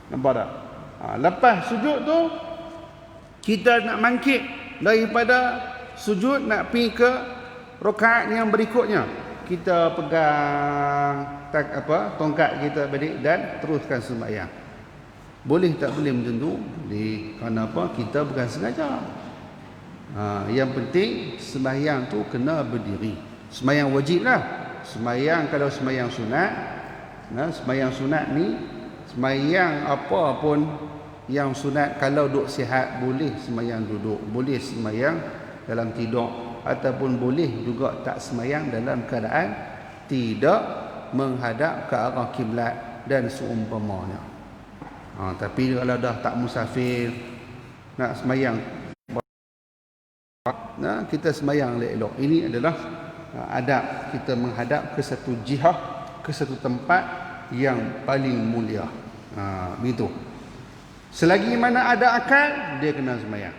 Nampak tak? Lepas sujud tu, kita nak bangkit daripada sujud nak pergi ke rakaat yang berikutnya. Kita pegang tongkat kita balik dan teruskan sembahyang. Boleh tak boleh macam tu? Boleh. Kerana apa? Kita bukan sengaja. Yang penting sembahyang tu kena berdiri. Sembahyang wajib lah. Sembahyang kalau sembahyang sunat, sembahyang sunat ni, sembahyang apa pun yang sunat kalau duduk sihat, boleh sembahyang duduk, boleh sembahyang dalam tidur, ataupun boleh juga tak sembahyang dalam keadaan tidak menghadap ke arah kiblat dan seumpamanya. Tapi kalau dah tak musafir, nak sembahyang, kita sembahyang elok-elok. Ini adalah adab kita menghadap ke satu jihah, ke satu tempat yang paling mulia. Begitu. Selagi mana ada akal, dia kena sembahyang.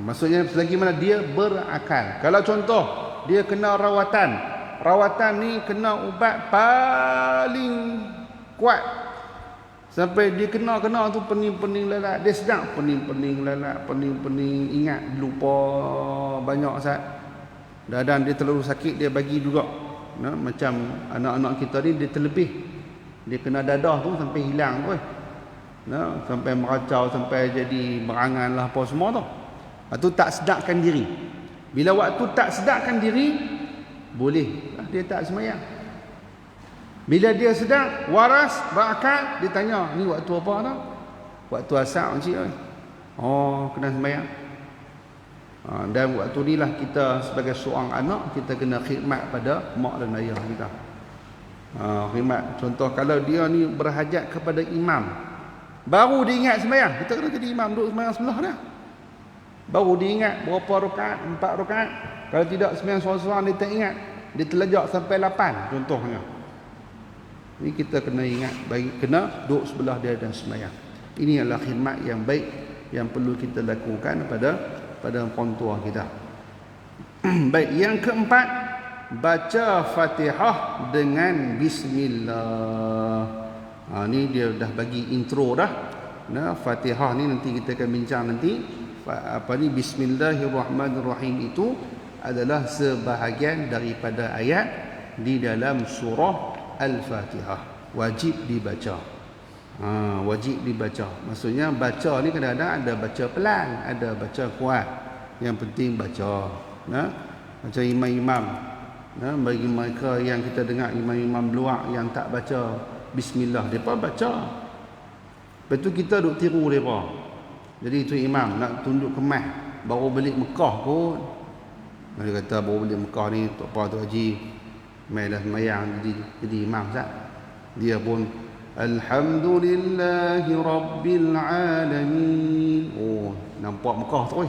Maksudnya selagi mana dia berakal. Kalau contoh dia kena rawatan ni kena ubat paling kuat, sampai dia kena tu pening-pening lalat, dia sedang pening-pening lalat, pening-pening, ingat lupa banyak saat. Dan dia terlalu sakit, dia bagi juga. Macam anak-anak kita ni, dia terlebih, dia kena dadah tu sampai hilang tu. Sampai meracau, sampai jadi berangan lah apa semua tu. Itu tak sedarkan diri. Bila waktu tak sedarkan diri, boleh dia tak sembahyang. Bila dia sedar, waras, berakal, dia tanya, ni waktu apa tau? Waktu asar encik. Kena sembahyang. Dan waktu ni lah kita sebagai seorang anak, kita kena khidmat pada mak dan ayah kita. Khidmat. Contoh kalau dia ni berhajat kepada imam, baru dia ingat sembahyang, kita kena jadi imam, duduk sembahyang sebelah dia. Baru dia ingat berapa rakaat, 4 rakaat. Kalau tidak sembahyang seorang-seorang, dia tak ingat, dia terlejak sampai 8 contohnya. Ini kita kena ingat, kena duduk sebelah dia dan sembahyang. Ini adalah khidmat yang baik yang perlu kita lakukan pada orang tua kita. Baik, yang keempat, baca Fatihah dengan bismillah. Ni dia dah bagi intro dah. Fatihah ni nanti kita akan bincang nanti. Bismillahirrahmanirrahim itu adalah sebahagian daripada ayat di dalam surah Al-Fatihah. Wajib dibaca. Wajib dibaca. Maksudnya baca ni kadang-kadang ada baca pelan, ada baca kuat. Yang penting baca. Macam imam-imam. Bagi mereka yang kita dengar imam-imam luar yang tak baca bismillah, mereka baca. Lepas tu kita duk tiru mereka. Jadi itu imam nak tunjuk kemas, baru balik Mekah kot. Dia kata baru balik Mekah ni tak apa tu haji, mai dah sembahyang jadi imam sat. Dia pun alhamdulillahi rabbil alamin. Nampak Mekah tu oi.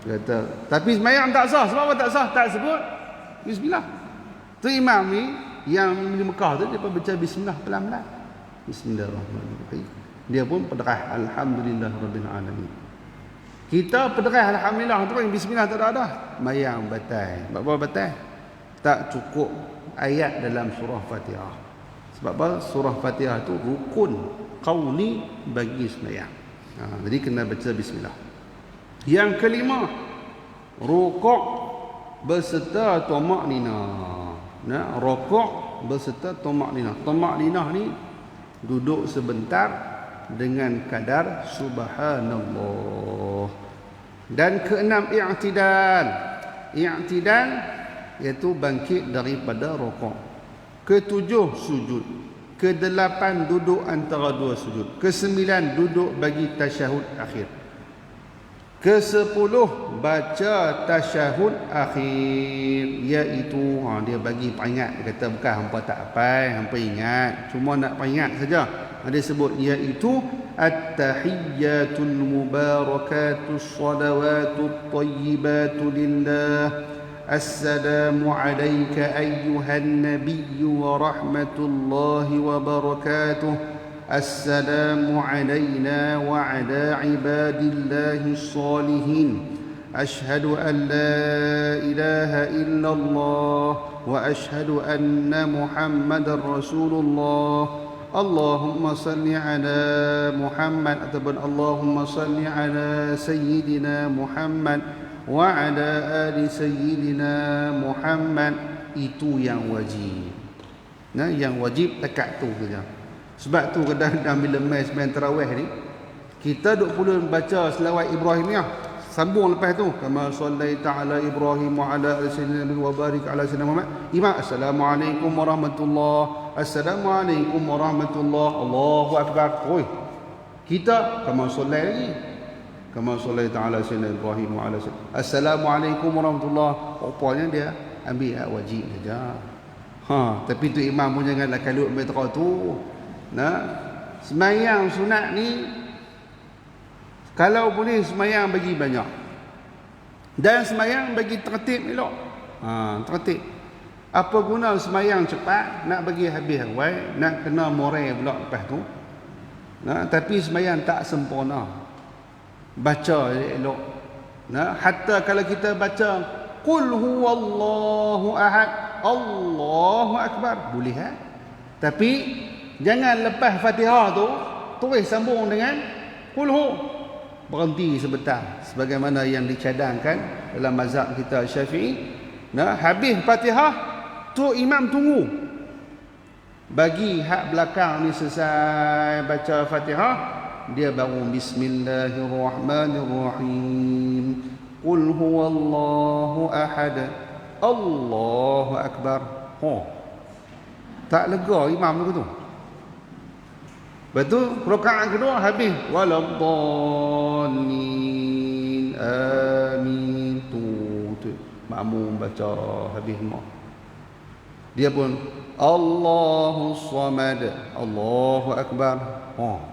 Dia kata tapi sembahyang tak sah. Sebab apa tak sah? Tak sebut bismillah. Tu imam ni yang di Mekah tu dia pun baca bismillah pelan-pelan. Bismillahirrahmanirrahim. Dia pun pederah alhamdulillah rabbil alamin. Kita pederah alhamdulillah tu yang bismillah tak ada. Mayang batai. Sebab apa batai? Tak cukup ayat dalam surah Fatihah. Sebab apa? Surah Fatihah tu rukun qauli bagi sembahyang. Jadi kena baca bismillah. Yang kelima, rukuk berserta tumakninah. Rukuk berserta tumakninah. Tumakninah ni duduk sebentar dengan kadar subhanallah. Dan keenam, i'tidal. I'tidal iaitu bangkit daripada rukuk. Ketujuh, sujud. Kedelapan, duduk antara dua sujud. Kesembilan, duduk bagi tasyahud akhir. Ke-10, baca tasyahud akhir, iaitu dia bagi peringat. Dia kata bukan hampa tak hafal, hampa ingat, cuma nak peringat saja. Dia sebut iaitu at-tahiyyatul mubarakatus salawatut thayyibatu lillah. Assalamu alayka ayyuhan nabiyyu wa rahmatullahi wa barakatuh. السلام علينا وعلى عباد الله الصالحين أشهد أن لا إله إلا الله وأشهد أن محمد رسول الله Allahumma salli ala Muhammad ataupun Allahumma salli ala Sayyidina Muhammad wa ala ali Sayyidina Muhammad. Itu yang wajib. Nah, yang wajib dekat tu saja. Sebab tu kadang-kadang bila mai sembahyang tarawih ni, kita duk pula baca selawat Ibrahimiyah, sambung lepas tu, kama sallaita ala Ibrahim wa ala ali sayyidina wa barik ala sayyidina Muhammad. Imam, assalamualaikum warahmatullahi, assalamualaikum warahmatullahi, Allahu akbar. Oi, kita kama solat lagi, kama sallaita ala sayyidina Ibrahim wa ala sayyidina, assalamualaikum warahmatullahi. Rupanya dia ambil hak wajib saja. Tapi tu imam pun janganlah kalut metra tu. Nah, semayang sunat ni kalau boleh semayang bagi banyak, dan semayang bagi tertib elok. Tertib. Apa guna semayang cepat nak bagi habis awal, nak kena moral pula lepas tu. Nah, tapi semayang tak sempurna. Baca elok. Nah, hatta kalau kita baca qul huwallahu ahad, Allahu akbar, boleh tapi jangan lepas Fatihah tu terus sambung dengan qul hu. Berhenti sebentar sebagaimana yang dicadangkan dalam mazhab kita Syafi'i. Nah, habis Fatihah tu imam tunggu bagi hak belakang ni selesai baca Fatihah, dia baru bismillahirrahmanirrahim, qul huwallahu ahad, Allahu akbar. Tak lega imam tu. Lepas tu rakaat kedua habis waladdallin amin tu makmum baca habis semua. Dia pun Allahu samad, Allahu akbar. 4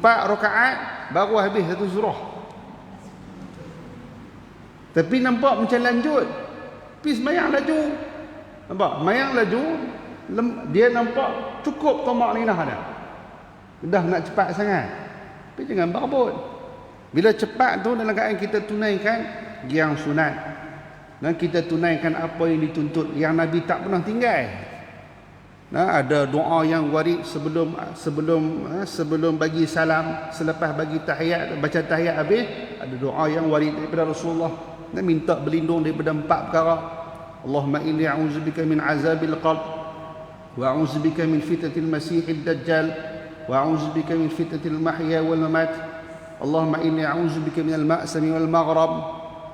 rakaat baru habis satu surah. Tapi nampak macam lanjut. Tapi semayang laju. Nampak? Semayang laju, dia nampak cukup tamak ninah dah. Dah nak cepat sangat. Tapi jangan berebut. Bila cepat tu dalam keadaan kita tunaikan yang sunat, dan kita tunaikan apa yang dituntut, yang Nabi tak pernah tinggal. Nah, ada doa yang warid sebelum bagi salam, selepas bagi tahiyat, baca tahiyat habis, ada doa yang warid daripada Rasulullah. Nak minta berlindung daripada 4 perkara. Allahumma inni a'udzubika min azabil qalb, wa a'udzubika min fitnatil masiihid dajjal, wa a'udzubika min fitnatil mahya wal mamat. Allahumma inni a'udzubika minal ma'sami wal maghrab.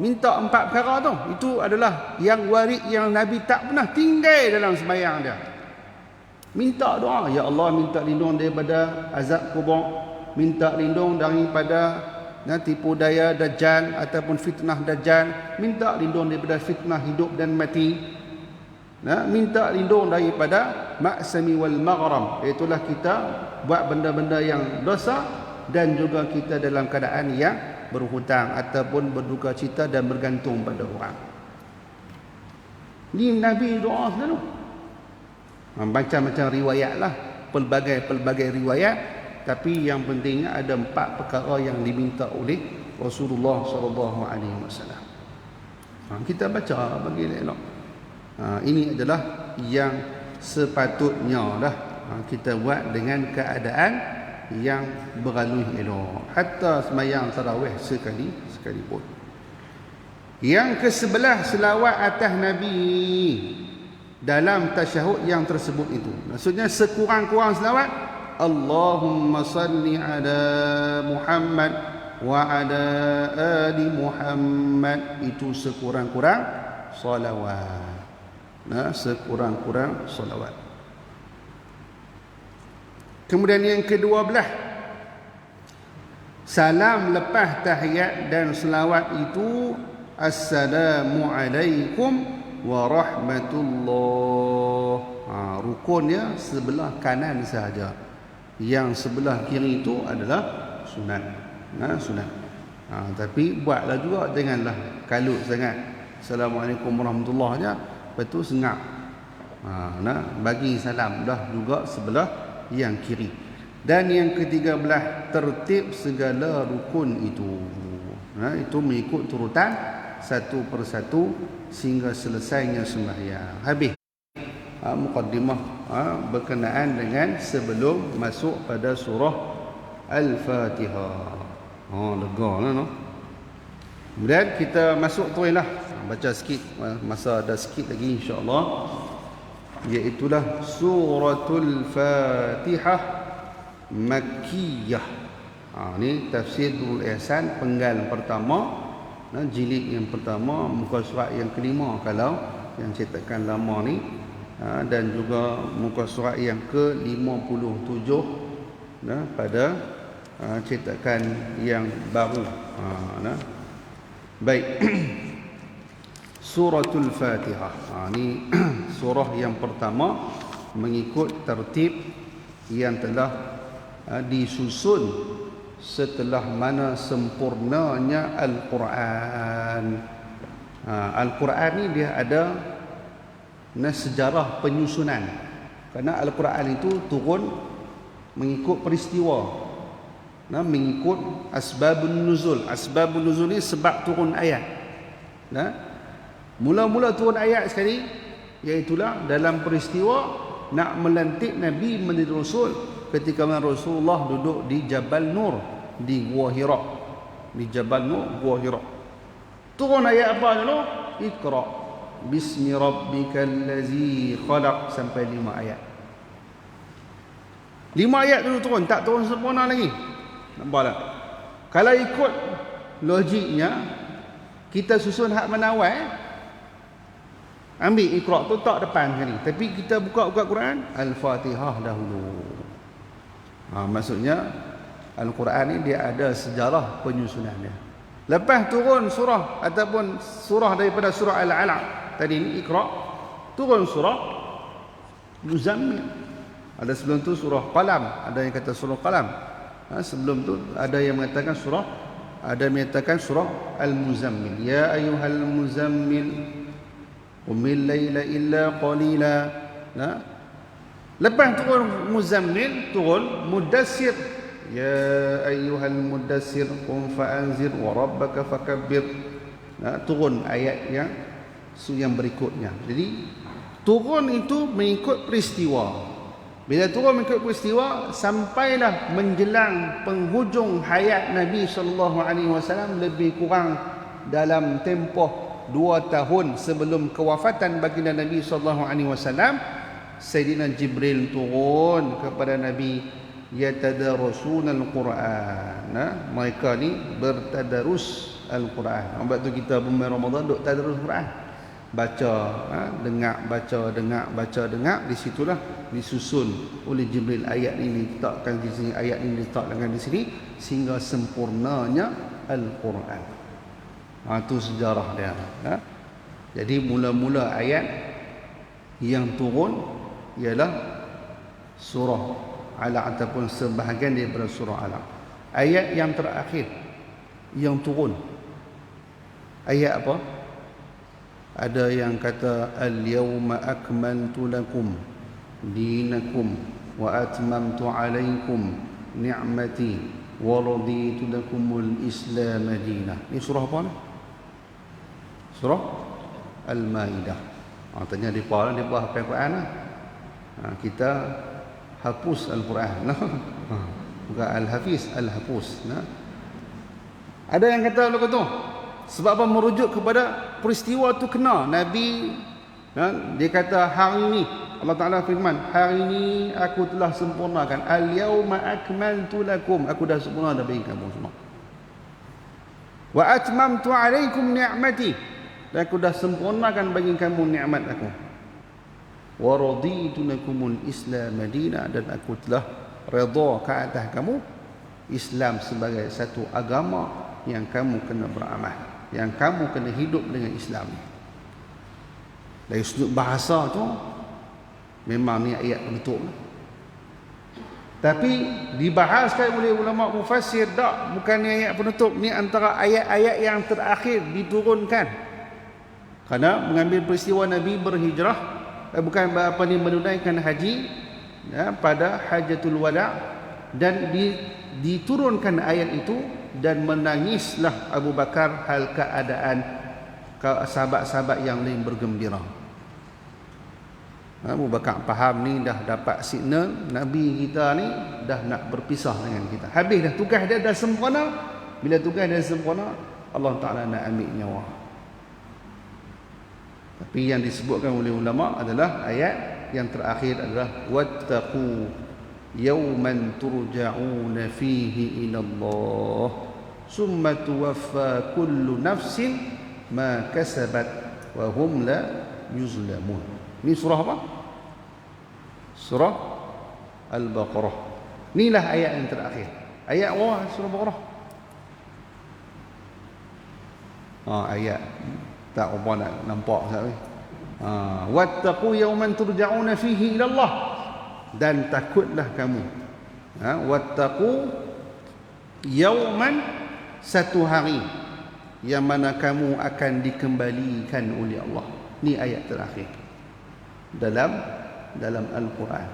Minta 4 perkara tu. Itu adalah yang warid yang Nabi tak pernah tinggal dalam sembahyang dia. Minta doa, ya Allah, minta lindung daripada azab kubur, minta lindung daripada tipu daya dajjal ataupun fitnah dajjal, minta lindung daripada fitnah hidup dan mati, minta lindung daripada ma'sami wal maghram, itulah kita buat benda-benda yang dosa dan juga kita dalam keadaan yang berhutang ataupun berduka cita dan bergantung pada orang. Ni Nabi doa selalu. Macam-macam riwayat lah, pelbagai riwayat, tapi yang pentingnya ada 4 perkara yang diminta oleh Rasulullah SAW. Kita baca bagi elok. Ini adalah yang sepatutnya dah kita buat dengan keadaan yang beralui elok, hatta semayang tarawih sekalipun. Yang ke-11, selawat atas Nabi dalam tasyahud yang tersebut itu. Maksudnya sekurang-kurang selawat Allahumma salli ala Muhammad wa ala ali Muhammad, itu sekurang-kurang salawat. Sekurang-kurang salawat. Kemudian yang ke-12, salam lepas tahiyat dan selawat itu assalamu alaikum wa rahmatullah. Rukunnya sebelah kanan sahaja. Yang sebelah kiri itu adalah sunat. Sunat. Tapi buatlah juga, janganlah kalut sangat. Assalamualaikum warahmatullahi aja, lepas tu sengap. Bagi salam dah juga sebelah yang kiri. Dan yang ke-13, tertib segala rukun itu. Itu mengikut turutan satu persatu sehingga selesainya sembahyang. Habis muqaddimah berkenaan dengan sebelum masuk pada surah Al-Fatihah. Lega lah no. Kemudian kita masuk teruslah, baca sikit, masa ada sikit lagi insya-Allah, iaitulah suratul Fatihah Makkiyah. Ni tafsir Nurul Ihsan penggal pertama, jilid yang pertama, muka surat yang kelima kalau yang cetakan lama ni, dan juga muka surat yang ke-57 pada cetakan yang baru. Baik. Suratul Fatihah. Ni surah yang pertama mengikut tertib yang telah disusun setelah mana sempurnanya Al-Quran. Al-Quran ni dia ada sejarah penyusunan. Kerana Al-Quran itu turun mengikut peristiwa, mengikut asbabun nuzul. Asbabun nuzul ni sebab turun ayat. Mula-mula turun ayat sekali, iaitulah dalam peristiwa nak melantik Nabi menjadi Rasul ketika Rasulullah duduk di Jabal Nur, di Gua Hira. Di Jabal Nur, Gua Hira. Turun ayat apa dulu? Iqra bismi rabbikal ladzi khalaq, sampai 5 ayat. 5 ayat dulu turun, tak turun sempurna lagi. Nampak tak? Kalau ikut logiknya, kita susun hak mana awal, ambil Iqra tu tak depan sekali, tapi kita buka Quran Al-Fatihah dahulu. Maksudnya Al-Quran ni dia ada sejarah penyusunannya. Lepas turun surah ataupun surah daripada surah Al-Alaq tadi ni Iqra, turun surah Muzammil. Ada sebelum tu surah Qalam, ada yang kata surah Qalam. Sebelum tu ada yang mengatakan surah, ada yang mengatakan surah Al-Muzammil. Ya ayyuhal muzammil qumil laila illa qalila. Lepas turun Muzammil, turun Mudassir. Ya ayyuhal mudassir qum fa'anzir wa rabbaka fakabbir. Turun ayat yang berikutnya. Jadi turun itu mengikut peristiwa. Bila turun mengikut peristiwa, sampailah menjelang penghujung hayat Nabi SAW, lebih kurang dalam tempoh 2 tahun sebelum kewafatan baginda Nabi SAW, Sayyidina Jibril turun kepada Nabi, yatadarusuna al-Quran. Mereka ni bertadarus Al-Quran. Sebab tu kita bulan Ramadan duk tadarus Quran. Baca, dengar, baca, dengar. Di situlah disusun oleh Jibril ayat ini diletakkan di sini, ayat ini diletakkan di sini, sehingga sempurnanya Al-Quran. Itu sejarah dia. Jadi mula-mula ayat yang turun ialah surah Alaq ataupun sebahagian daripada surah Alaq. Ayat yang terakhir yang turun, ayat apa? Ada yang kata al-yawma akmaltu lakum dinakum wa atmamtu alaikum ni'mati wa raditu lakumul islam madinah. Ini surah apa ni? Surah Al-Maidah. Tanya di apa? Di apa hafal Quran lah. Kita hapus Al-Quran. Bukan Al-Hafiz, Al-Hapus. Ada yang kata lagu tu sebab apa? Merujuk kepada peristiwa tu kena Nabi. Dia kata hari ini Allah Ta'ala firman, hari ini aku telah sempurnakan. Al-yawma akmaltu lakum, aku dah sempurna dah bagi kamu semua. Wa atmamtu alaikum ni'mati, dan aku dah sempurnakan bagi kamu nikmat aku. Wa raditu lakumul Islam madinah, dan aku telah redha ke atas kamu Islam sebagai satu agama yang kamu kena beramal, yang kamu kena hidup dengan Islam. Dari sudut bahasa tu memang ni ayat penutup. Tapi dibahaskan oleh ulama mufassir, tak, bukan ni ayat penutup, ni antara ayat-ayat yang terakhir diturunkan. Kerana mengambil peristiwa Nabi berhijrah, bukan apa ni, menunaikan haji pada Hajatul Wada', dan diturunkan ayat itu, dan menangislah Abu Bakar hal keadaan sahabat-sahabat yang lain bergembira. Abu Bakar faham ni dah dapat signal Nabi kita ni dah nak berpisah dengan kita. Habis dah tugas dia dah sempurna. Bila tugas dia sempurna, Allah Ta'ala nak ambil nyawa. Tapi yang disebutkan oleh ulama adalah ayat yang terakhir adalah wattaqu yawman turja'una fihi ila Allah summa tuwaffa kullu nafsin ma kasabat wa hum la yuzlamun. Ini surah apa? Surah Al-Baqarah. Inilah ayat yang terakhir. Ayat awal surah Al-Baqarah. Ayat tak apa nak nampak Ustaz. Wattaqu yawman turja'una fihi ila Allah, dan takutlah kamu. Wattaqu yawman, satu hari yang mana kamu akan dikembalikan oleh Allah. Ini ayat terakhir dalam Al-Quran.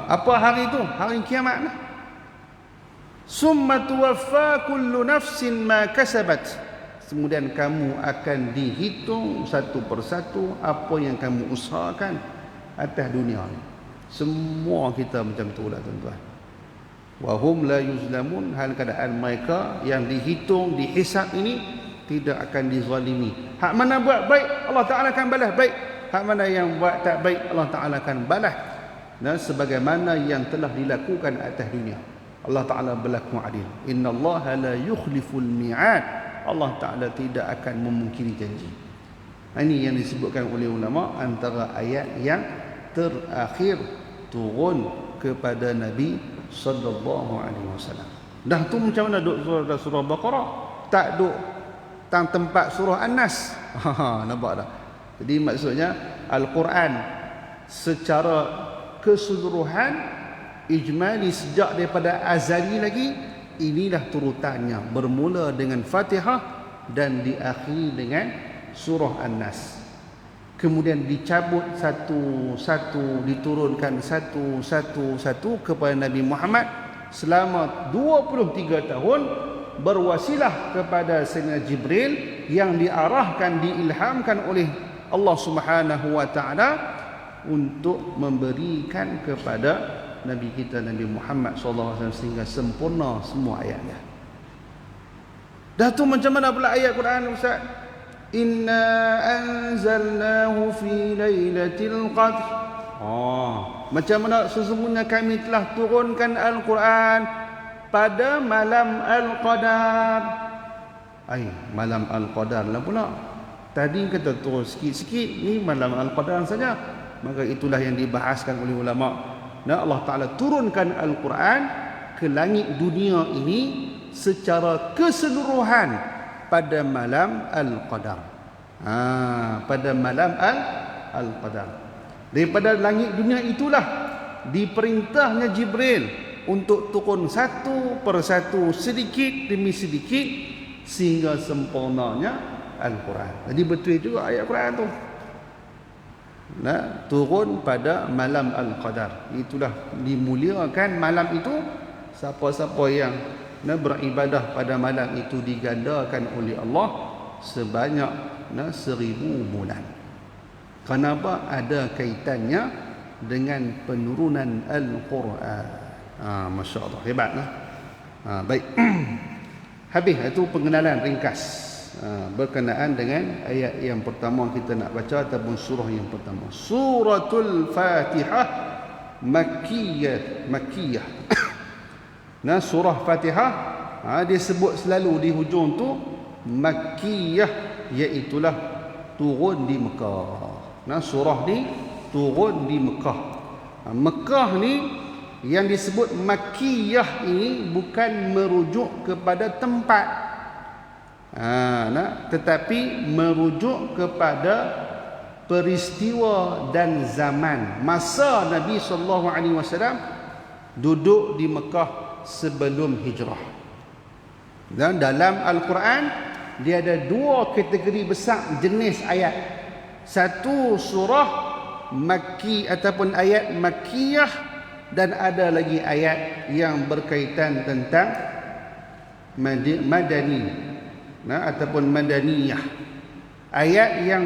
Apa hari itu? Hari kiamat lah. Summa tuwaffa kullu nafsin ma kasabat. Kemudian kamu akan dihitung satu persatu apa yang kamu usahakan atas dunia ni. Semua kita macam tu lah tuan-tuan. Wa hum la yuzlamun, hal keadaan mereka yang dihitung, dihisap ini tidak akan dizalimi. Hak mana buat baik, Allah Ta'ala akan balas baik. Hak mana yang buat tak baik, Allah Ta'ala akan balas. Dan sebagaimana yang telah dilakukan atas dunia. Allah Ta'ala berlaku adil. Inna Allah la yukhliful mi'ad. Allah Ta'ala tidak akan memungkiri janji. Ini yang disebutkan oleh ulama antara ayat yang terakhir turun kepada Nabi sallallahu alaihi wasallam. Dah tu macam mana duk surah Baqarah? Tak duk tang tempat surah An-Nas. Nampak tak? Jadi maksudnya Al-Quran secara keseluruhan ijmali sejak daripada azali lagi, inilah turutannya, bermula dengan Fatihah dan diakhiri dengan surah An-Nas. Kemudian dicabut satu-satu, diturunkan satu-satu kepada Nabi Muhammad selama 23 tahun, berwasilah kepada Sayyidina Jibril yang diarahkan, diilhamkan oleh Allah Subhanahu wa Ta'ala untuk memberikan kepada Nabi kita Nabi Muhammad SAW sehingga sempurna semua ayatnya. Dah tu macam mana pula ayat Quran Ustaz? Inna anzalnahu fi lailatul qadr. Macam mana sesungguhnya kami telah turunkan Al-Quran pada malam Al-Qadar. Malam Al-Qadar lah pula. Tadi kata turun sikit-sikit, ni malam Al-Qadar saja. Maka itulah yang dibahaskan oleh ulama. Allah Ta'ala turunkan Al-Quran ke langit dunia ini secara keseluruhan pada malam Al-Qadar. Pada malam Al-Qadar. Daripada langit dunia itulah diperintahnya Jibril untuk turun satu persatu, sedikit demi sedikit, sehingga sempurnanya Al-Quran. Jadi betul juga ayat Quran tu. Turun pada malam Al-Qadar. Itulah dimuliakan malam itu. Siapa-siapa yang beribadah pada malam itu digandakan oleh Allah sebanyak 1000 bulan. Kenapa? Ada kaitannya dengan penurunan Al-Quran. Masya Allah, hebat lah. Baik. Habis itu pengenalan ringkas berkenaan dengan ayat yang pertama kita nak baca ataupun surah yang pertama. Suratul Fatihah Makkiyah. Surah Fatihah disebut selalu di hujung tu Makkiyah, iaitulah turun di Mekah. Surah ni turun di Mekah. Mekah ni yang disebut Makkiyah ini bukan merujuk kepada tempat, tetapi merujuk kepada peristiwa dan zaman masa Nabi SAW duduk di Mekah sebelum hijrah. Dan dalam Al-Quran dia ada dua kategori besar jenis ayat. Satu surah Makki ataupun ayat Makkiyah, dan ada lagi ayat yang berkaitan tentang Madani ataupun Madaniyah. Ayat yang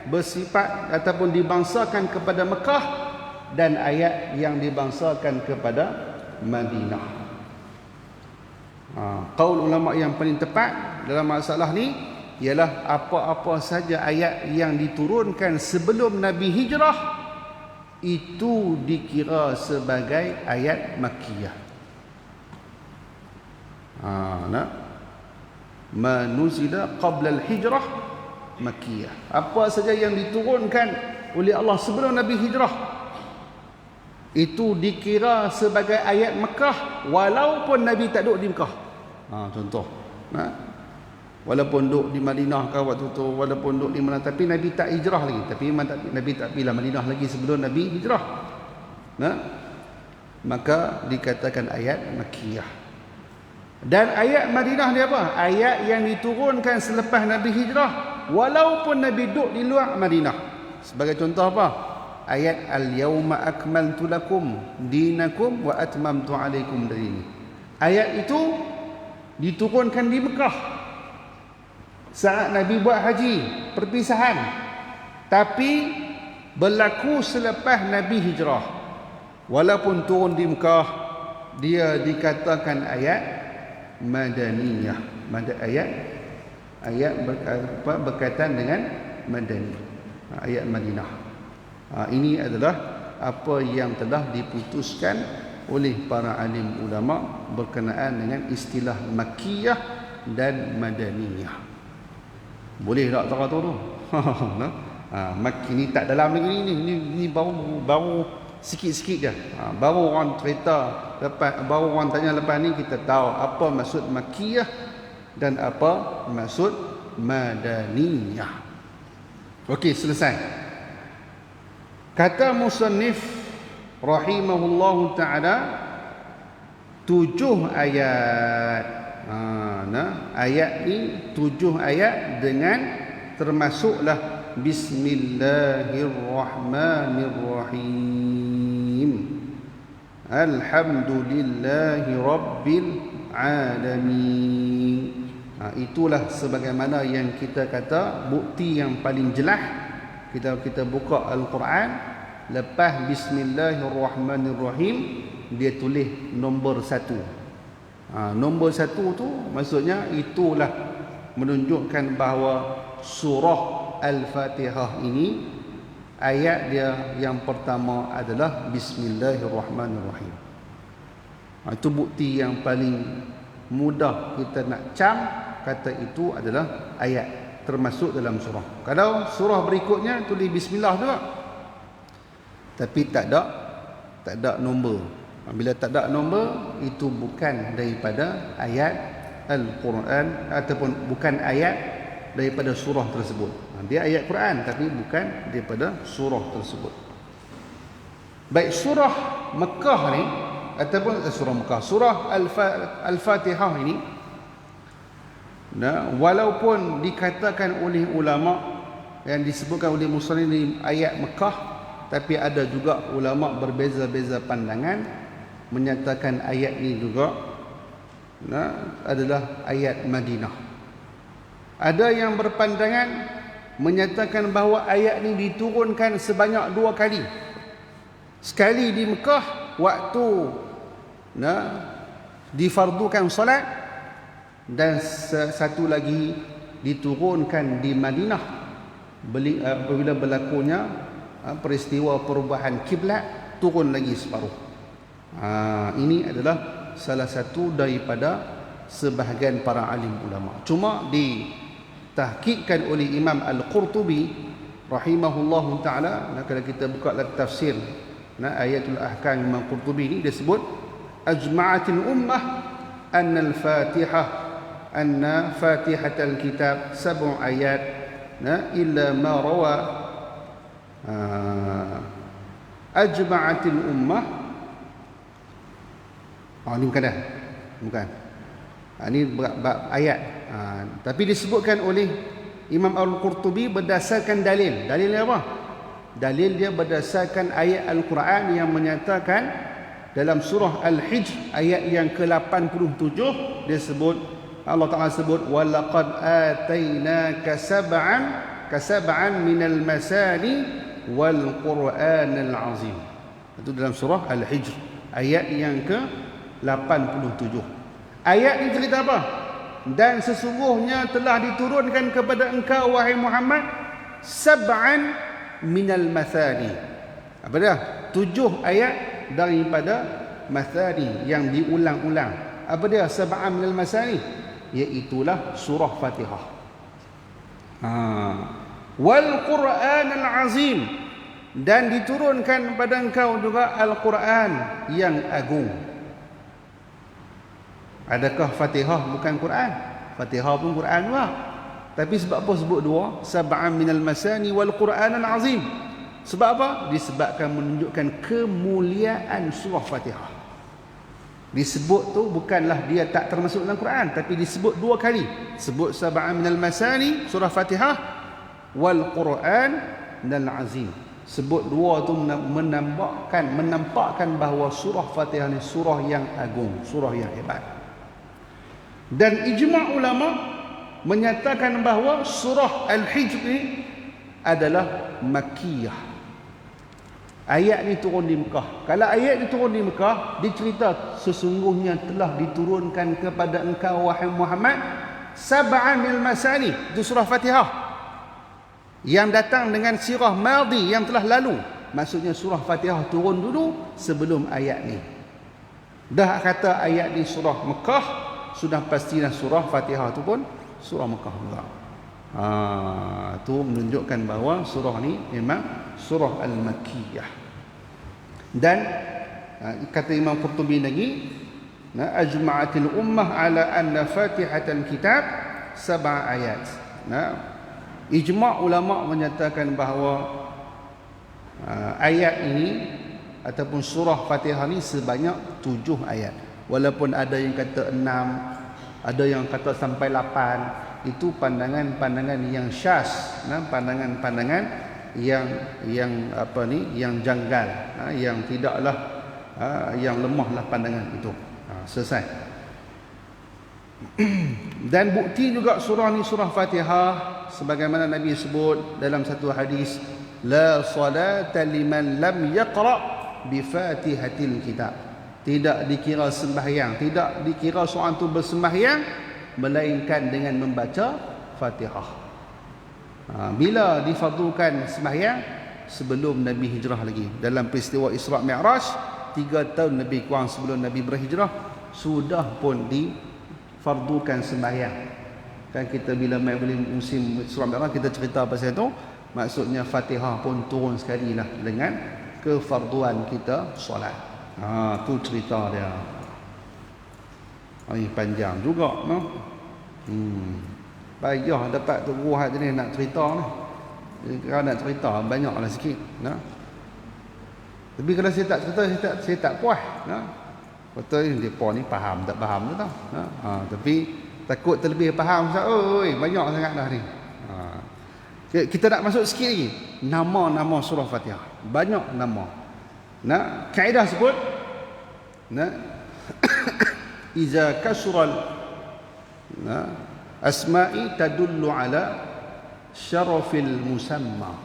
bersifat ataupun dibangsakan kepada Mekah, dan ayat yang dibangsakan kepada Madinah. Qaul ulama yang paling tepat dalam masalah ni ialah apa-apa saja ayat yang diturunkan sebelum Nabi hijrah itu dikira sebagai ayat Makkiyah. Ma nuzila qabla al-hijrah Makkiyah. Apa saja yang diturunkan oleh Allah sebelum Nabi hijrah itu dikira sebagai ayat Mekah walaupun Nabi tak duduk di Mekah. Contoh, walaupun duduk di Madinah ke waktu tu, walaupun duduk di mana, tapi Nabi tak hijrah lagi. Tapi Nabi tak pilih Madinah lagi sebelum Nabi hijrah. Maka dikatakan ayat Makkiyah. Dan ayat Madinah ni apa? Ayat yang diturunkan selepas Nabi hijrah walaupun Nabi duduk di luar Madinah. Sebagai contoh apa? Ayat al-yawma akmaltu lakum dinakum wa atmamtu alaikum dini. Ayat itu diturunkan di Mekah saat Nabi buat haji perpisahan, tapi berlaku selepas Nabi hijrah. Walaupun turun di Mekah, dia dikatakan ayat Madaniyah. Ayat berkaitan dengan Madani, ayat Madinah. Ini adalah apa yang telah diputuskan oleh para alim ulama berkenaan dengan istilah Makkiyah dan Madaniyah. Boleh tak kata tu? Makki ni tak dalam lagi ni baru sikit-sikit je. Baru orang cerita lepas, baru orang tanya lepas ni kita tahu apa maksud Makkiyah dan apa maksud Madaniyah. Okey, selesai. Kata musannif rahimahullahu ta'ala 7 ayat. Ayat ni 7 ayat dengan termasuklah Bismillahirrahmanirrahim. Alhamdulillahi Rabbil Alamin. Itulah sebagaimana yang kita kata bukti yang paling jelas. Kita buka Al-Quran, lepas Bismillahirrahmanirrahim dia tulis nombor 1. Nombor 1 tu maksudnya itulah menunjukkan bahawa surah Al-Fatihah ini ayat dia yang pertama adalah Bismillahirrahmanirrahim. Itu bukti yang paling mudah kita nak cam kata itu adalah ayat termasuk dalam surah. Kalau surah berikutnya tulis bismillah juga, tapi tak ada nombor. Bila tak ada nombor, itu bukan daripada ayat Al-Quran ataupun bukan ayat daripada surah tersebut. Dia ayat Quran tapi bukan daripada surah tersebut. Baik, surah Mekah ni ataupun surah Al-Fatihah ini, walaupun dikatakan oleh ulama yang disebutkan oleh musannif ini ayat Mekah, tapi ada juga ulama berbeza-beza pandangan menyatakan ayat ini juga adalah ayat Madinah. Ada yang berpandangan menyatakan bahawa ayat ini diturunkan sebanyak 2 kali. Sekali di Mekah waktu difardukan solat, dan satu lagi diturunkan di Madinah apabila berlakunya peristiwa perubahan kiblat, turun lagi separuh. Ini adalah salah satu daripada sebahagian para alim ulama. Cuma ditahqiqkan oleh Imam Al-Qurtubi rahimahullahu ta'ala. Kalau kita buka tafsir ayatul ahkam Imam Qurtubi ini, dia sebut ajma'atil ummah anna al-Fatihah anna fatihatal kitab 7 ayat illa ma rawa ajma'atil ummah. Ini bukan dah. Bukan. Ini ayat. Tapi disebutkan oleh Imam Al-Qurtubi berdasarkan dalil. Dalilnya apa? Dalil dia berdasarkan ayat Al-Quran yang menyatakan dalam surah Al-Hijr ayat yang ke-87 dia sebut, Allah Ta'ala sebut walaqad atainaka sab'an kasab'an minal masani wal Qur'anil azim. Itu dalam surah Al-Hijr ayat yang ke-87. Ayat ini cerita apa? Dan sesungguhnya telah diturunkan kepada engkau wahai Muhammad sab'an minal mathani. Apa dia? 7 ayat daripada mathani yang diulang-ulang. Apa dia sab'an minal mathani? Iaitulah surah Fatihah. Wal Qur'anil azim, dan diturunkan pada engkau juga Al-Quran yang agung. Adakah Fatihah bukan Quran? Fatihah pun Quran juga. Tapi sebab apa sebut dua? Sab'an minal masani wal Qur'anil azim. Sebab apa? Disebabkan menunjukkan kemuliaan surah Fatihah. Disebut tu bukanlah dia tak termasuk dalam Quran, tapi disebut 2 kali. Sebut sab'an minal masani surah Fatihah wal Qur'anil azim. Sebut 2 tu menampakkan bahawa surah Fatihah ni surah yang agung, surah yang hebat. Dan ijma' ulama menyatakan bahawa surah Al-Hijr ni adalah Makkiyah. Ayat ni turun di Mekah. Kalau ayat ni turun di Mekah, dicerita sesungguhnya telah diturunkan kepada engkau wahai Muhammad sab'an minal masani, itu surah Fatihah yang datang dengan sirah madhi yang telah lalu. Maksudnya surah Fatihah turun dulu sebelum ayat ni. Dah kata ayat ni surah Mekah, sudah pastilah surah Fatihah tu pun surah Mekah juga. Tu menunjukkan bahawa surah ni memang surah Al-Makkiyah. Dan kata Imam Qurtubi lagi, ajma'atil ummah ala anna Fatihatul Kitab 7 ayat. Ijma' ulama menyatakan bahawa ayat ini ataupun surah Fatihah ni sebanyak 7 ayat. Walaupun ada yang kata 6, ada yang kata sampai 8. Itu pandangan-pandangan yang syaz, pandangan-pandangan yang yang janggal, yang tidaklah yang lemahlah pandangan itu. Selesai. Dan bukti juga surah ni surah Fatihah sebagaimana Nabi sebut dalam satu hadis, la salata liman lam yaqra bi Fatihatil Kitab. Tidak dikira sembahyang, tidak dikira seorang tu bersembahyang melainkan dengan membaca Fatihah. Bila difardukan sembahyang? Sebelum Nabi hijrah lagi. Dalam peristiwa Isra' Mi'raj, 3 tahun lebih kurang sebelum Nabi berhijrah, sudah pun difardukan sembahyang. Kan kita bila mai beli musim Isra' Mi'raj, kita cerita pasal itu. Maksudnya Fatihah pun turun sekali lah dengan kefarduan kita solat. Tu cerita dia. Ini panjang juga, no? Payah dapat tu guru hak jenis nak cerita ni. Kalau nak cerita banyaklah sikit, nah. Tapi kalau saya tak cerita, saya tak puas, nah. Betul ni depa ni faham tak faham tu tau. Nah. Tapi takut terlebih faham, oi banyak sangat dah ni. Kita nak masuk sikit lagi. Nama-nama surah Fatihah. Banyak nama. Nah, kaedah sebut, nah, iza kasural, nah, asma'i tadullu ala syarafil musamma.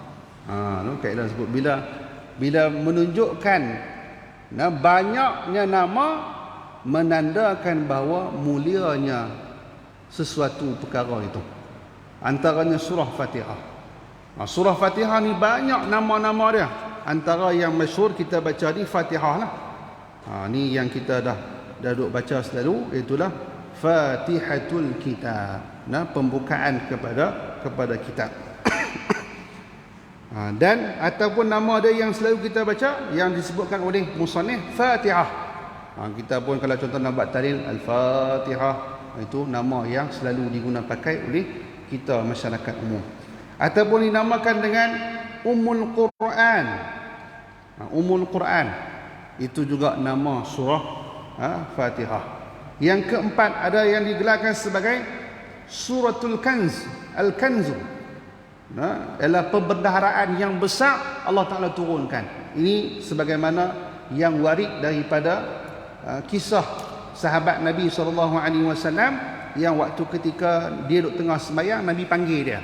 Kaedah sebut bila menunjukkan banyaknya nama menandakan bahawa mulianya sesuatu perkara itu. Antaranya surah Fatihah. Surah Fatihah ni banyak nama-nama dia. Antara yang masyhur kita baca ni Fatihah lah. Ni yang kita dah duk baca selalu, itulah Fatihatul Kitab. Pembukaan kepada kitab. Dan ataupun nama dia yang selalu kita baca yang disebutkan oleh musannif Fatihah. Kita pun kalau contoh nak buat tahlil Al-Fatihah, itu nama yang selalu digunakan pakai oleh kita masyarakat umum. Ataupun dinamakan dengan Ummul Quran. Ummul Quran itu juga nama surah Fatihah. Yang keempat, ada yang digelarkan sebagai Suratul Kanz, Al-Kanzu. Ialah perbendaharaan yang besar Allah Ta'ala turunkan. Ini sebagaimana yang warid daripada kisah sahabat Nabi SAW yang waktu ketika dia duduk tengah sembahyang, Nabi panggil dia.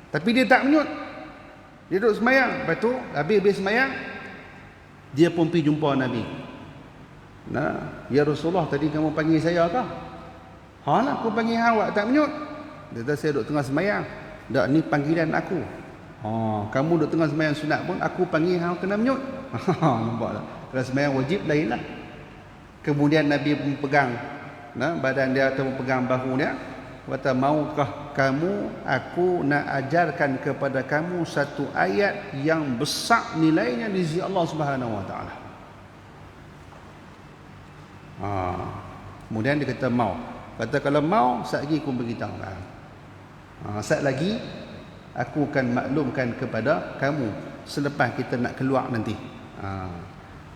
Tapi dia tak menyut. Dia duduk semayang. Lepas tu habis semayang, dia pun pergi jumpa Nabi. Nah, ya Rasulullah, tadi kamu panggil saya ke? Ha lah, aku panggil awak tak menyut. Dia kata, saya duduk tengah semayang. Tak, ni panggilan aku. Kamu duduk tengah semayang sunat pun aku panggil hang kena menyut. Nampak tak? Kalau semayang wajib lain lah. Kemudian Nabi pun pegang badan dia atau pegang bahu dia. Kata, maukah kamu aku nak ajarkan kepada kamu satu ayat yang besar nilainya di sisi Allah Subhanahu Wa Taala. Kemudian dia kata mau. Kata kalau mau, sat lagi aku beritahu. Sat lagi aku akan maklumkan kepada kamu selepas kita nak keluar nanti.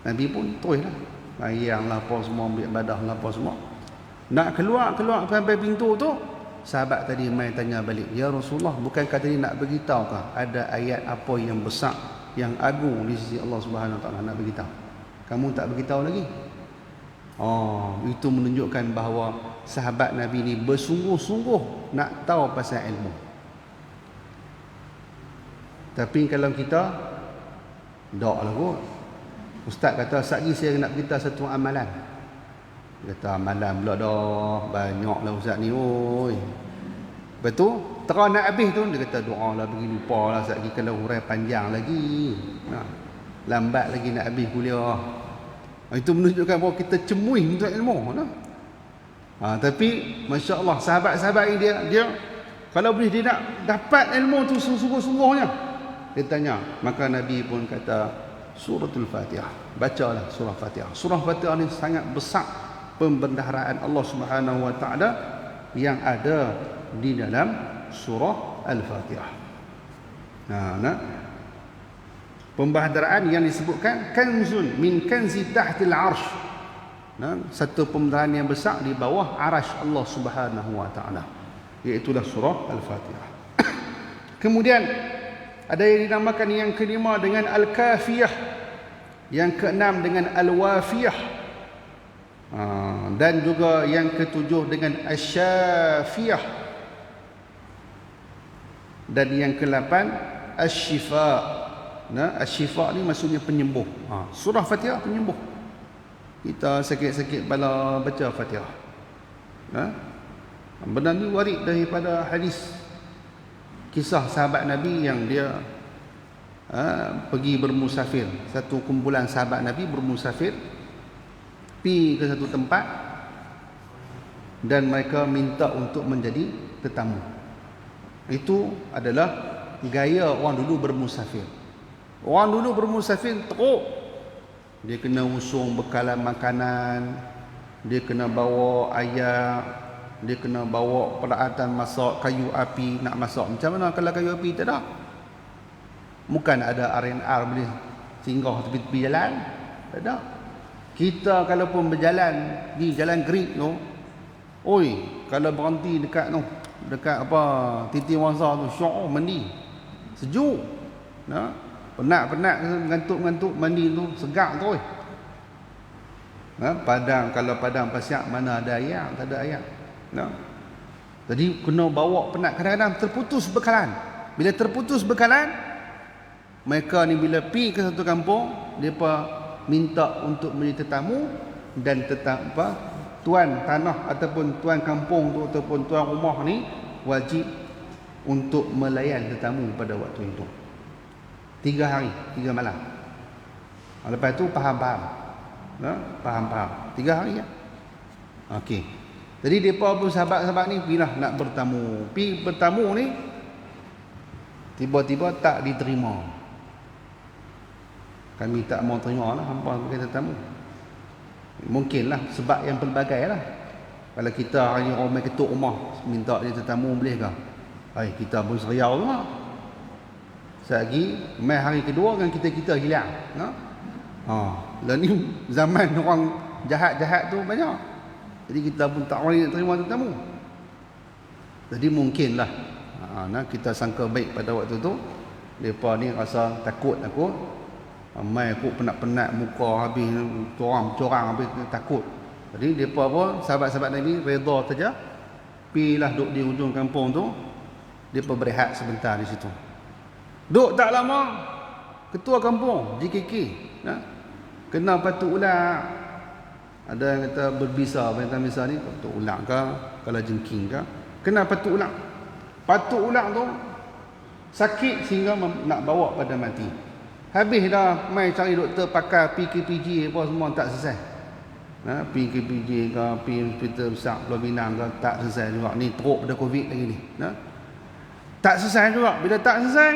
Nabi pun teruslah bayang lah apa semua, ambil badah lah apa semua. Nak keluar sampai pintu tu, sahabat tadi mai tanya balik, ya Rasulullah, bukankah tadi nak beritahu kah ada ayat apa yang besar, yang agung di sisi Allah Subhanahu Wa Taala nak beritahu? Kamu tak beritahu lagi. Itu menunjukkan bahawa sahabat Nabi ni bersungguh-sungguh nak tahu pasal ilmu. Tapi kalau kita tak lah kot. Ustaz kata, satgi saya nak beritahu satu amalan. Dia kata, amalan pula dah banyak lah Ustaz ni. Oi. Lepas tu terang nak habis tu, dia kata, doa lah, pergi lupa lah satgi, kalau hurai panjang lagi, lambat lagi nak habis kuliah. Itu menunjukkan bahawa kita cemui untuk ilmu. Tapi Masya Allah, sahabat-sahabat ini dia kalau boleh dia nak dapat ilmu tu sungguh-sungguhnya, dia tanya. Maka Nabi pun kata, suratul Fatihah, bacalah surah Fatihah. Surah Fatihah ni sangat besar pembendaharaan Allah Subhanahu Wa Taala yang ada di dalam surah Al-Fatihah. Pembendaharaan yang disebutkan kanzun min kanzi tahtil arsh. Satu pembendaharaan yang besar di bawah arasy Allah Subhanahu Wa Taala, iaitu surah Al-Fatihah. Kemudian ada yang dinamakan yang kelima dengan Al-Kafiyah, yang keenam dengan Al-Wafiyah, dan juga yang ketujuh dengan Asy-Syafiyah, dan yang ke-8 Asy-Syifa. Asy-Syifa ni maksudnya penyembuh. Surah Fatihah penyembuh. Kita sakit-sakit kepala baca Fatihah. Benda ni warid daripada hadis, kisah sahabat Nabi yang dia pergi bermusafir. Satu kumpulan sahabat Nabi bermusafir pergi ke satu tempat dan mereka minta untuk menjadi tetamu. Itu adalah gaya orang dulu bermusafir. Orang dulu bermusafir teruk. Dia kena usung bekalan makanan, dia kena bawa ayak, dia kena bawa peralatan masak, kayu api nak masak. Macam mana kalau kayu api tak ada? Bukan ada R&R boleh singgah tepi-tepi jalan. Tak ada. Kita kalau pun berjalan di jalan Greek tu, kalau berhenti dekat tu, dekat Titi Wangsa tu, syok mandi. Sejuk. Penat-penat mengantuk-mengantuk mandi tu, segak tu. Padang, kalau padang pasir mana ada air, tak ada air. Jadi kena bawa penat, kadang-kadang terputus bekalan. Bila terputus bekalan, mereka ni bila pergi ke satu kampung, mereka minta untuk menjadi tetamu, dan tuan tanah ataupun tuan kampung tu ataupun tuan rumah ni wajib untuk melayan tetamu pada waktu itu 3 hari 3 malam. Lepas tu faham-faham. Faham-faham 3 hari ya. Okey. Jadi depa pun sahabat-sahabat ni pergilah nak bertamu. Pergi bertamu ni tiba-tiba tak diterima. Kami tak mau terima lah hampa sebagai tetamu. Mungkinlah sebab yang pelbagai lah. Kalau kita hari ni orang ketuk rumah minta dia tetamu, boleh ke? Kita pun seriau lah. Selagi mai hari kedua kan kita hilang. Dan ni zaman orang jahat-jahat tu banyak. Jadi kita pun tak boleh nak terima tetamu. Jadi mungkinlah kita sangka baik pada waktu tu, mereka ni rasa takut. Mai aku penat-penat muka habis corang habis takut. Jadi mereka pun sahabat-sahabat Nabi redha saja. Pilah duduk di hujung kampung tu. Dia berehat sebentar di situ. Duk tak lama, ketua kampung JKK kena Patuk Ulang. Ada yang kata berbisa, bintang-bisa ni Patuk Ulang ke, kalau jengking ke, kena Patuk Ulang. Patuk Ulang tu sakit sehingga nak bawa pada mati. Habis dah mai cari doktor pakar PKPG apa semua tak selesai. PKPG ke, pergi hospital besar Pulau Pinang ke, tak selesai juga. Ni teruk pada COVID lagi ni. Tak selesai juga. Bila tak selesai,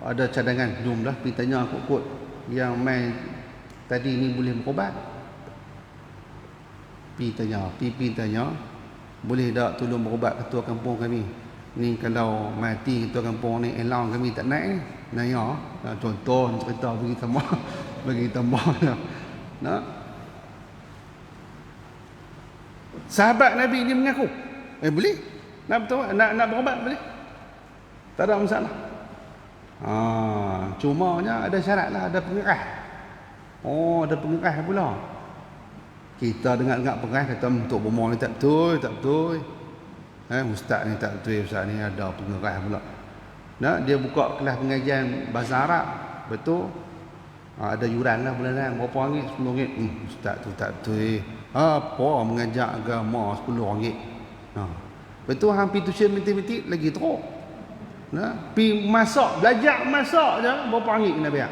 ada cadangan. Jom dah pergi tanya kot-kot yang main tadi ni boleh berubat. Pergi tanya, boleh tak tolong berubat ketua kampung kami ni? Kalau mati ketua kampung ni, elang kami tak naik ni. Naya contoh cerita bagi tambah sahabat Nabi ni mengaku boleh nak berubat, boleh, tak ada masalah. Cumanya ada syarat lah, ada pengerah. Ada pengerah pula. Kita dengar-dengar pengerah kata untuk bomoh ni tak betul. Ustaz ni tak betul, ustaz ni ada pengerah pula. Dia buka kelas pengajian bahasa Arab, betul. Ada yuran lah bulanan, berapa ringgit? RM10. Ustaz tu tak betul. Apa mengajar agama RM10. Betul, hampir tuition matematik lagi teruk. Pi masak, belajar masak je berapa ringgit kena bayar?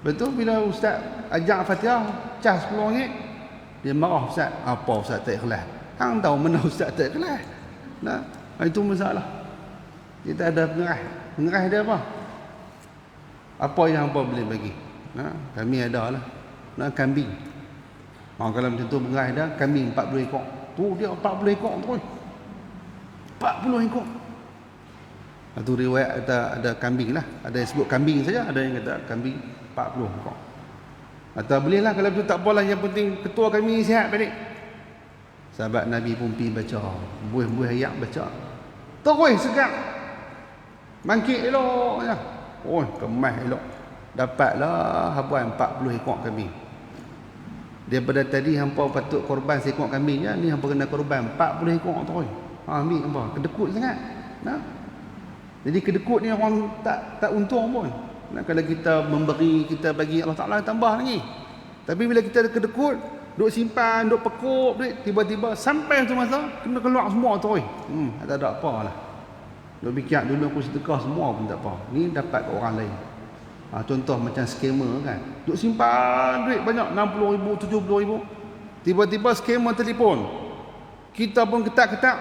Betul, bila ustaz ajak Fatihah cas RM10, dia marah ustaz. Apa ustaz tak ikhlas? Hang tahu mana ustaz tak ikhlas? Itu masalah. Kita ada pengerah dia apa? Apa yang hangpa boleh bagi? Kami ada lah. Kambing. Kalau macam tu pengerah dia, kambing 40 ekor. Tu dia 40 ekor terus. 40 ekor. Itu riwayat ada kambing lah. Ada yang sebut kambing saja, ada yang kata kambing 40 ekor. Atau bolehlah kalau betul tak apalah, yang penting ketua kami sihat balik. Sahabat Nabi pun pergi baca, buih-buih ayat baca. Terus segak. Bangkit elok je. Kemas elok. Dapatlah habuan 40 ekor kambing. Daripada tadi hampa patut korban seekor kambing je, ni hampa kena korban 40 ekor terus. Ambil hampa, kedekut sangat. Jadi kedekut ni orang tak untung pun. Kalau kita memberi, kita bagi, Allah Ta'ala tambah lagi. Tapi bila kita kedekut, duk simpan, duk pekuk, tiba-tiba sampai tu masa kena keluar semua terus. Tak ada apalah. Duk fikir dulu aku sedekah semua pun tak apa. Ni dapat ke orang lain. Contoh macam skamer kan. Duk simpan duit banyak, 60,000, 70,000. Tiba-tiba skamer telefon. Kita pun ketak-ketak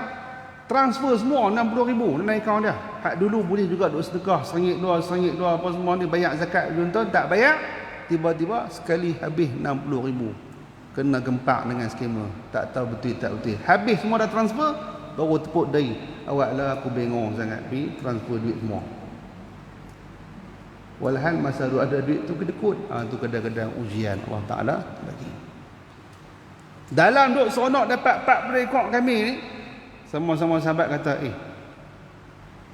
transfer semua 60,000 dalam akaun dia. Hak dulu boleh juga duk sedekah RM1, RM2 apa semua ni, bayar zakat contoh, tak bayar, tiba-tiba sekali habis 60,000. Kena gempak dengan skamer. Tak tahu betul tak betul. Habis semua dah transfer, baru tepuk dahi. Awaklah aku bengong sangat pergi transfer duit semua. Walhal masa ada duit tu kedekut. Tu kadang-kadang ujian Allah Ta'ala bagi. Dalam duk seronok dapat 40 ekor kami ni, sama-sama sahabat kata,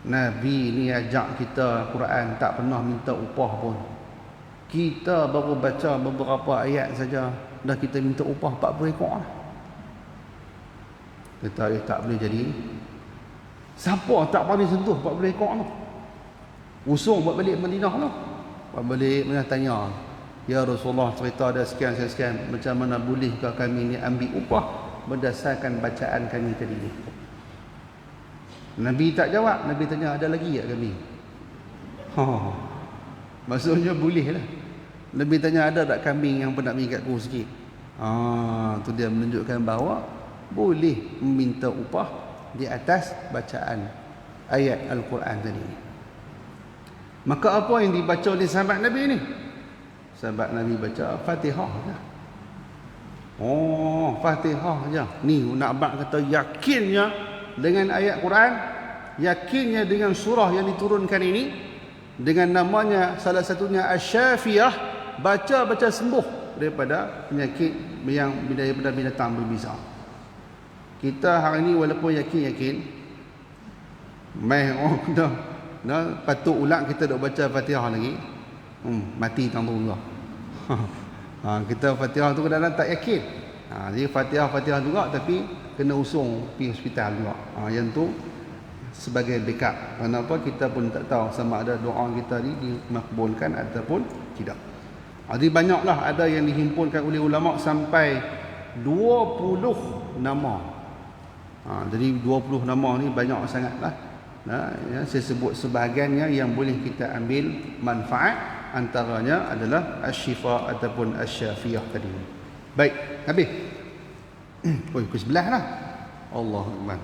Nabi ni ajak kita Quran tak pernah minta upah pun. Kita baru baca beberapa ayat saja, dah kita minta upah 40 ekor lah. Kata, tak boleh jadi. Siapa tak boleh sentuh 40 ekor tu? Usung buat balik Madinah tu. Buat balik, mana tanya, ya Rasulullah, cerita ada sekian, macam mana bolehkah kami ni ambil upah berdasarkan bacaan kami tadi ni? Nabi tak jawab. Nabi tanya, ada lagi tak kami? Maksudnya boleh lah. Nabi tanya, ada tak kambing yang pernah mengikat ku sikit? Tu dia menunjukkan bahawa boleh meminta upah di atas bacaan ayat Al-Quran tadi. Maka apa yang dibaca oleh sahabat Nabi ni? Sahabat Nabi baca Fatihah je. Fatihah je. Ni nak abang kata yakinnya dengan ayat Quran, yakinnya dengan surah yang diturunkan ini, dengan namanya salah satunya Asy-Syafiyah, baca sembuh daripada penyakit yang daripada binatang berbisa. Kita hari ini walaupun yakin Patuk Ulang kita dok baca Fatihah lagi, mati tang tu juga. Kita Fatihah tu kadang-kadang tak yakin. Jadi Fatihah juga, tapi kena usung pergi hospital juga. Yang tu sebagai backup. Kenapa kita pun tak tahu sama ada doa kita ni dimakbulkan ataupun tidak. Jadi banyaklah ada yang dihimpunkan oleh ulama sampai 20 nama. Jadi 20 nama ni banyak sangatlah. Ya, saya sebut sebahagiannya yang boleh kita ambil manfaat, antaranya adalah asy-syifa ataupun asy-syafiyah tadi. Baik, habis. Pukul 11 lah. Allahuakbar.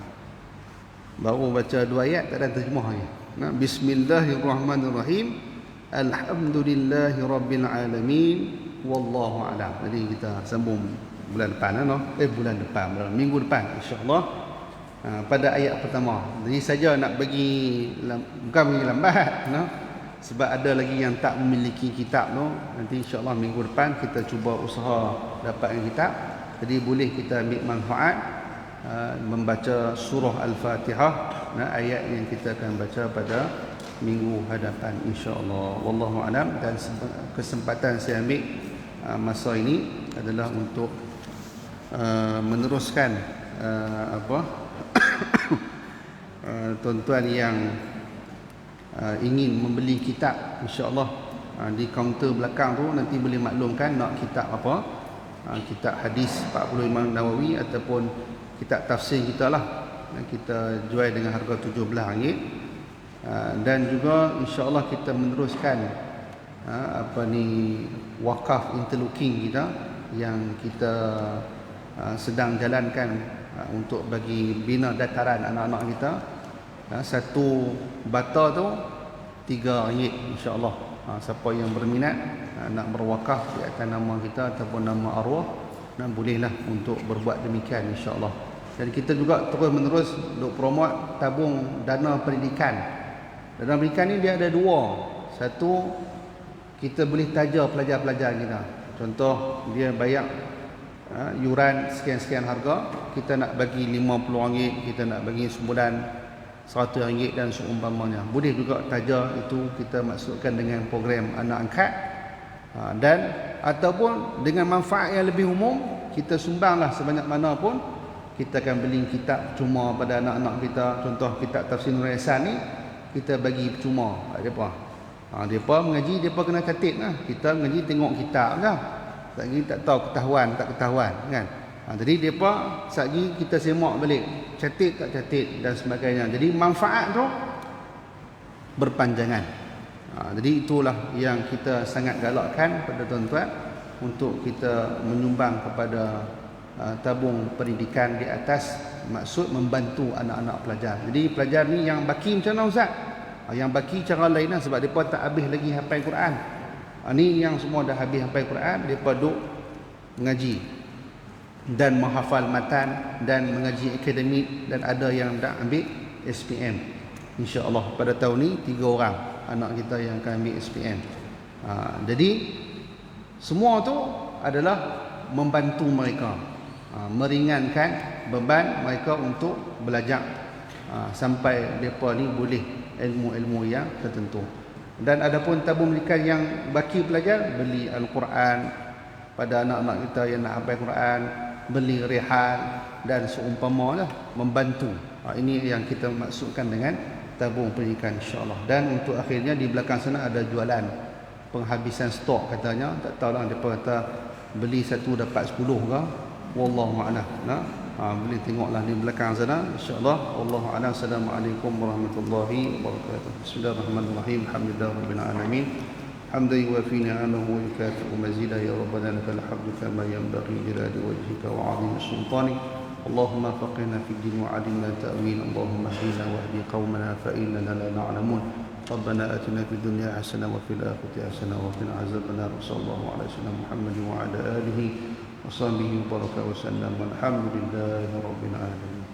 Baru baca 2 ayat tak ada terjemahnya. Bismillahirrahmanirrahim. Alhamdulillahi rabbil alamin. Wallahu a'lam. Jadi kita sambung bulan depan minggu depan insya-Allah. Pada ayat pertama. Jadi saja nak bagi bukan bagi lambat, sebab ada lagi yang tak memiliki kitab tu. Nanti insya-Allah minggu depan kita cuba usaha dapatkan kitab. Jadi boleh kita ambil manfaat membaca surah Al-Fatihah, ayat yang kita akan baca pada minggu hadapan insya-Allah. Wallahu a'lam. Dan kesempatan saya ambil masa ini adalah untuk meneruskan tuan-tuan yang ingin membeli kitab, insya-Allah di kaunter belakang tu nanti boleh maklumkan nak kitab apa, kitab hadis 40 Imam Nawawi ataupun kitab tafsir kita lah. Kita jual dengan harga RM17. Dan juga insya-Allah kita meneruskan wakaf interlocking kita yang kita sedang jalankan untuk bagi bina dataran anak-anak kita. Satu bata tu RM3 insya-Allah. Siapa yang berminat nak berwakaf di atas nama kita ataupun nama arwah, bolehlah untuk berbuat demikian insya-Allah. Dan kita juga terus menerus untuk promote tabung dana pendidikan. Dana pendidikan ni dia ada dua. Satu, kita boleh taja pelajar-pelajar kita. Contoh, dia bayar yuran sekian-sekian harga, kita nak bagi RM50, kita nak bagi sebulan RM100 dan seumpamanya. Boleh juga taja itu kita masukkan dengan program anak angkat. Dan ataupun dengan manfaat yang lebih umum, kita sumbanglah sebanyak mana pun. Kita akan beli kitab cuma pada anak-anak kita. Contoh kitab Tafsir Nurul Ihsan ni kita bagi cuma kat depa. Depa mengaji, depa kena catat lah. Kita mengaji tengok kitab lah. Tak tahu ketahuan tak ketahuan kan. Jadi depa satgi kita semak balik, catat tak catat dan sebagainya. Jadi manfaat tu berpanjangan. Jadi itulah yang kita sangat galakkan pada tuan-tuan untuk kita menyumbang kepada tabung pendidikan di atas maksud membantu anak-anak pelajar. Jadi pelajar ni yang baki macam mana Ustaz? Yang baki cara lain lah, sebab mereka tak habis lagi hafal Quran. Ni yang semua dah habis hafal Quran, mereka duduk mengaji dan menghafal matan dan mengaji akademik, dan ada yang dah ambil SPM. InsyaAllah pada tahun ni 3 orang anak kita yang akan ambil SPM. Jadi semua tu adalah membantu mereka, meringankan beban mereka untuk belajar sampai mereka ni boleh ilmu-ilmu yang tertentu. Dan adapun tabung pendidikan yang baki pelajar, beli Al-Quran pada anak-anak kita yang nak hafal Quran, beli rehan dan seumpamanya, membantu. Ini yang kita maksudkan dengan tabung pendidikan insya-Allah. Dan untuk akhirnya di belakang sana ada jualan penghabisan stok katanya. Tak tahulah depa kata beli satu dapat 10 ke, wallahu a'lam. Boleh tengoklah di belakang sana insya-Allah. Wallahu a'lam. Assalamualaikum warahmatullahi wabarakatuh. Bismillahirrahmanirrahim. Alhamdulillahirabbil alamin. Hamdan yuwafi ni'amahu wa yukafi'u mazidah. Ya rabbana lakal hamdu kama yanbaghi li jalali wajhika wa 'azimi sultanik. Allahumma faqihna fid din wa 'allimna ta'wil. Allahumma hdina wahdi qaumana fa innana la na'lamun. ربنا آتنا في الدنيا حسنة وفي الآخرة حسنة وقنا عذاب النار. صلى الله على سيدنا محمد وعلى آله وصحبه وبارك وسلم والحمد لله رب العالمين.